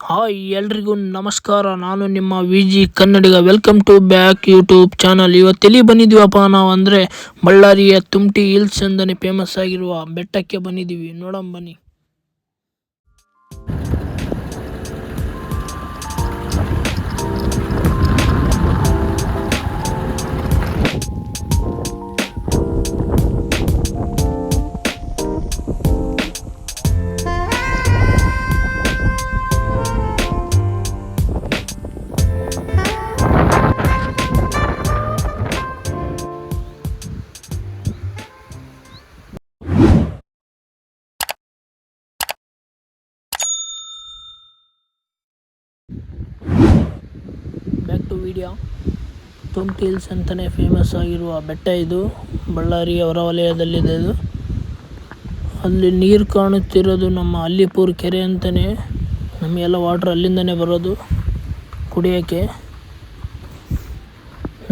Hi ಎಲ್ರಿಗೂ ನಮಸ್ಕಾರ. ನಾನು ನಿಮ್ಮ ವಿ ಜಿ ಕನ್ನಡಿಗ. Welcome to back YouTube channel. ಇವತ್ತೆಲ್ಲಿ ಬಂದಿದ್ದೀವಪ್ಪ ನಾವು ಅಂದರೆ ಬಳ್ಳಾರಿಯ ತುಮಟಿ ಹಿಲ್ಸ್ ಎಂದನೇ ಫೇಮಸ್ ಆಗಿರುವ ಬೆಟ್ಟಕ್ಕೆ ಬಂದಿದ್ದೀವಿ. ನೋಡೋಣ ಬನ್ನಿ. Back to video. Tumati hills ಅಂತಲೇ ಫೇಮಸ್ ಆಗಿರುವ ಬೆಟ್ಟ ಇದು. ಬಳ್ಳಾರಿ ಹೊರವಲಯದಲ್ಲಿದೆ ಇದು. ಅಲ್ಲಿ ನೀರು ಕಾಣುತ್ತಿರೋದು ನಮ್ಮ ಅಲ್ಲಿಪುರ ಕೆರೆ ಅಂತಲೇ. ನಮಗೆಲ್ಲ ವಾಟ್ರ್ ಅಲ್ಲಿಂದನೇ ಬರೋದು ಕುಡಿಯೋಕ್ಕೆ.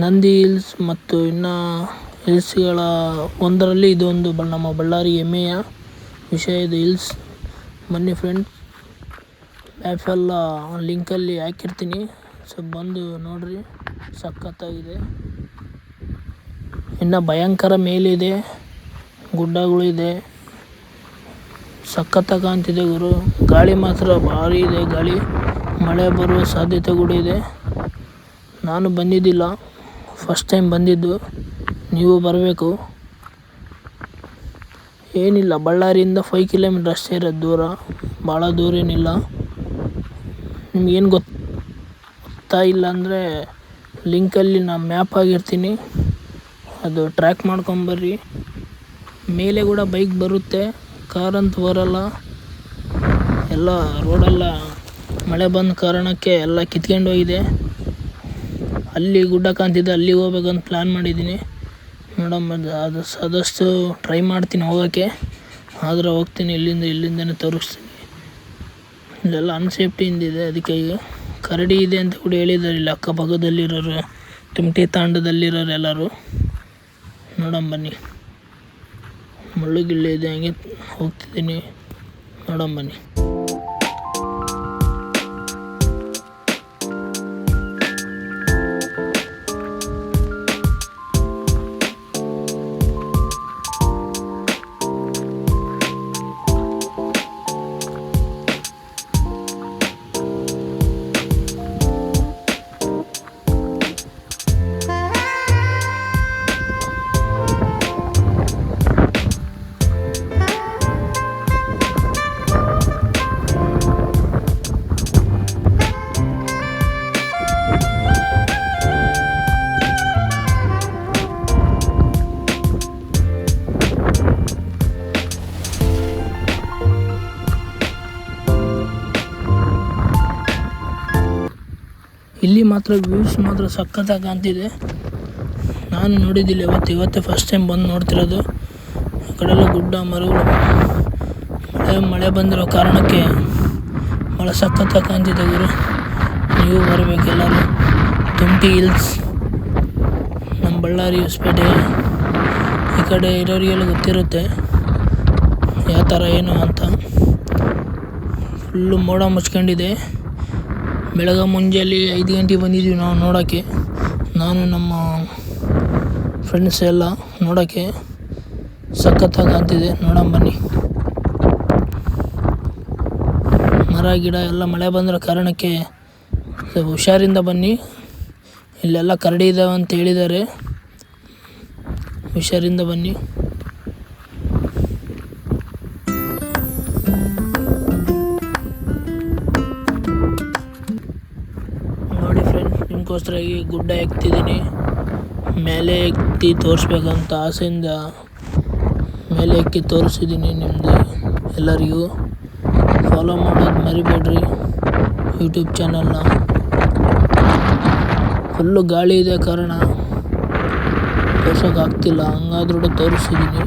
ನಂದಿ ಹಿಲ್ಸ್ ಮತ್ತು ಇನ್ನು ಹಿಲ್ಸ್ಗಳ ಒಂದರಲ್ಲಿ ಇದೊಂದು ನಮ್ಮ ಬಳ್ಳಾರಿ ಹೆಮ್ಮೆಯ ವಿಷಯ ಇದು ಹಿಲ್ಸ್. ಬನ್ನಿ ಫ್ರೆಂಡ್ಸ್, ಮ್ಯಾಪೆಲ್ಲ ಲಿಂಕಲ್ಲಿ ಹಾಕಿರ್ತೀನಿ, ಸೊ ಬಂದು ನೋಡ್ರಿ. ಸಖತ್ತಾಗಿದೆ. ಇನ್ನು ಭಯಂಕರ ಮೇಲಿದೆ, ಗುಡ್ಡಗಳಿದೆ, ಸಖತ್ತಾಗಿ ಕಾಣ್ತಿದೆ ಗುರು. ಗಾಳಿ ಮಾತ್ರ ಭಾರಿ ಇದೆ, ಗಾಳಿ. ಮಳೆ ಬರುವ ಸಾಧ್ಯತೆ ಕೂಡ ಇದೆ. ನಾನು ಬಂದಿದ್ದಿಲ್ಲ, ಫಸ್ಟ್ ಟೈಮ್ ಬಂದಿದ್ದು. ನೀವು ಬರಬೇಕು. ಏನಿಲ್ಲ, ಬಳ್ಳಾರಿಯಿಂದ 5 ಕಿಲೋಮೀಟ್ರ್ ಅಷ್ಟೇ ಇರೋದು ದೂರ, ಭಾಳ ದೂರ ಏನಿಲ್ಲ. ನಿಮ್ಗೇನು ಗೊತ್ತಾ ಇಲ್ಲ ಅಂದರೆ ಲಿಂಕಲ್ಲಿ ನಾನು ಮ್ಯಾಪ್ ಆಗಿರ್ತೀನಿ, ಅದು ಟ್ರ್ಯಾಕ್ ಮಾಡ್ಕೊಂಬರ್ರಿ. ಮೇಲೆ ಕೂಡ ಬೈಕ್ ಬರುತ್ತೆ, ಕಾರಂತೂ ಬರಲ್ಲ. ಎಲ್ಲ ರೋಡೆಲ್ಲ ಮಳೆ ಬಂದ ಕಾರಣಕ್ಕೆ ಎಲ್ಲ ಕಿತ್ಕೊಂಡು ಹೋಗಿದೆ. ಅಲ್ಲಿ ಗುಡ್ಡ ಕಾಣ್ತಿದ್ದೆ, ಅಲ್ಲಿಗೆ ಹೋಗ್ಬೇಕಂತ ಪ್ಲ್ಯಾನ್ ಮಾಡಿದ್ದೀನಿ. ನೋಡಮ್ಮ, ಅದು ಆದಷ್ಟು ಟ್ರೈ ಮಾಡ್ತೀನಿ ಹೋಗೋಕ್ಕೆ. ಆದರೆ ಹೋಗ್ತೀನಿ, ಇಲ್ಲಿಂದನೇ ತೋರಿಸ್ತೀನಿ. ಇಲ್ಲೆಲ್ಲ ಅನ್ಸೇಫ್ಟಿಯಿಂದಿದೆ, ಅದಕ್ಕೆ ಕರಡಿ ಇದೆ ಅಂತ ಕೂಡ ಹೇಳಿದ್ದಾರೆ ಇಲ್ಲಿ ಅಕ್ಕಪಕ್ಕದಲ್ಲಿರೋರು, ತುಮಟಿ ತಾಂಡದಲ್ಲಿರೋರು ಎಲ್ಲರೂ. ನೋಡೋಣ ಬನ್ನಿ. ಮುಳ್ಳುಗಿಳ್ಳೆ ಇದೆ, ಹಂಗೆ ಹೋಗ್ತಿದ್ದೀನಿ. ನೋಡೋಣ ಬನ್ನಿ. ಇಲ್ಲಿ ಮಾತ್ರ ವ್ಯೂಸ್ ಮಾತ್ರ ಸಖತ್ತಾಗಿ ಕಾಣ್ತಿದೆ. ನಾನು ನೋಡಿದ್ದಿಲ್ಲ ಇವತ್ತೇ ಫಸ್ಟ್ ಟೈಮ್ ಬಂದು ನೋಡ್ತಿರೋದು. ಆ ಕಡೆಲ್ಲ ಗುಡ್ಡ ಮರಗಳು, ಮಳೆ ಬಂದಿರೋ ಕಾರಣಕ್ಕೆ ಭಾಳ ಸಖತ್ತಾಗಿ ಕಾಣ್ತಿದೆ ಗುರು. ನೀವು ಬರಬೇಕು ಎಲ್ಲರೂ. ತುಮಟಿ ಹಿಲ್ಸ್ ನಮ್ಮ ಬಳ್ಳಾರಿ ಹೊಸಪೇಟೆ ಈ ಕಡೆ ಇರೋರಿಗೆಲ್ಲ ಗೊತ್ತಿರುತ್ತೆ ಯಾವ ಥರ ಏನು ಅಂತ. ಫುಲ್ಲು ಮೋಡ ಮುಚ್ಕೊಂಡಿದೆ. ಬೆಳಗ್ಗೆ ಮುಂಜಾನೆ 5 ಗಂಟೆಗೆ ಬಂದಿದ್ವಿ ನಾವು ನೋಡೋಕ್ಕೆ, ನಾನು ನಮ್ಮ ಫ್ರೆಂಡ್ಸ್ ಎಲ್ಲ ನೋಡೋಕ್ಕೆ. ಸಖತ್ತಾಗಿ ಕಾಣ್ತಿದೆ. ನೋಡೋಣ ಬನ್ನಿ. ಮರ ಗಿಡ ಎಲ್ಲ ಮಳೆ ಬಂದಿರೋ ಕಾರಣಕ್ಕೆ ಹುಷಾರಿಂದ ಬನ್ನಿ. ಇಲ್ಲೆಲ್ಲ ಕರಡಿ ಇದ್ದಾವೆ ಅಂತ ಹೇಳಿದ್ದಾರೆ, ಹುಷಾರಿಂದ ಬನ್ನಿ. ನೋಡಿ ಫ್ರೆಂಡ್ಸ್, ನಿಮಗೋಸ್ಕರ ಈ ಗುಡ್ಡ ಎಕ್ತಿದ್ದೀನಿ. ಮೇಲೆ ಎತ್ತಿ ತೋರಿಸ್ಬೇಕಂತ ಆಸೆಯಿಂದ ಮೇಲೆ ಎಕ್ಕಿ ತೋರಿಸಿದ್ದೀನಿ ನಿಮ್ಮದು ಎಲ್ಲರಿಗೂ. ಫಾಲೋ ಮಾಡೋದು ಮರಿಬೇಡ್ರಿ ಯೂಟ್ಯೂಬ್ ಚಾನಲ್ನ. ಫುಲ್ಲು ಗಾಳಿ ಇದೆ ಕಾರಣ ತೋರ್ಸೋಕ್ಕಾಗ್ತಿಲ್ಲ, ಹಂಗಾದ್ರೂ ತೋರಿಸಿದ್ದೀನಿ.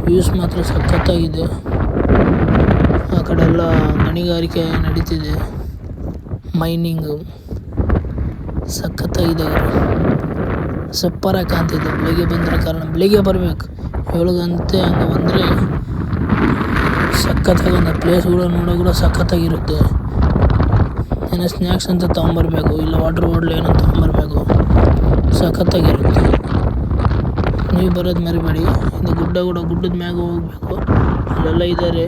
ವ್ಯೂಸ್ ಮಾತ್ರ ಸಖತ್ತಾಗಿದೆ. ಆ ಕಡೆ ಎಲ್ಲ ಗಣಿಗಾರಿಕೆ ನಡೀತಿದೆ, ಮೈನಿಂಗು. ಸಖತ್ತಾಗಿದೆ, ಸೂಪರಾಗಿ ಕಾಣ್ತಿದೆ. ಬೆಳಿಗ್ಗೆ ಬಂದಿರೋ ಕಾರಣ ಬೆಳಿಗ್ಗೆ ಬರಬೇಕು, 7 ಗಂಟೆ ಹಂಗೆ ಬಂದರೆ ಸಖತ್ತಾಗಿ ಪ್ಲೇಸ್ಗಳು ನೋಡೋ ಕೂಡ ಸಖತ್ತಾಗಿರುತ್ತೆ. ಏನೋ ಸ್ನ್ಯಾಕ್ಸ್ ಅಂತ ತೊಗೊಂಬರ್ಬೇಕು, ಇಲ್ಲ ವಾಟರ್ ಬಾಟ್ಲ್ ಏನೋ ತೊಗೊಂಬರ್ಬೇಕು. ಸಖತ್ತಾಗಿರುತ್ತೆ. ನೀವು ಬರೋದು ಮರಿಬೇಡಿ. ಇದು ಗುಡ್ಡದ ಮ್ಯಾಗ ಹೋಗ್ಬೇಕು. ಅಲ್ಲೆಲ್ಲ ಇದ್ದಾರೆ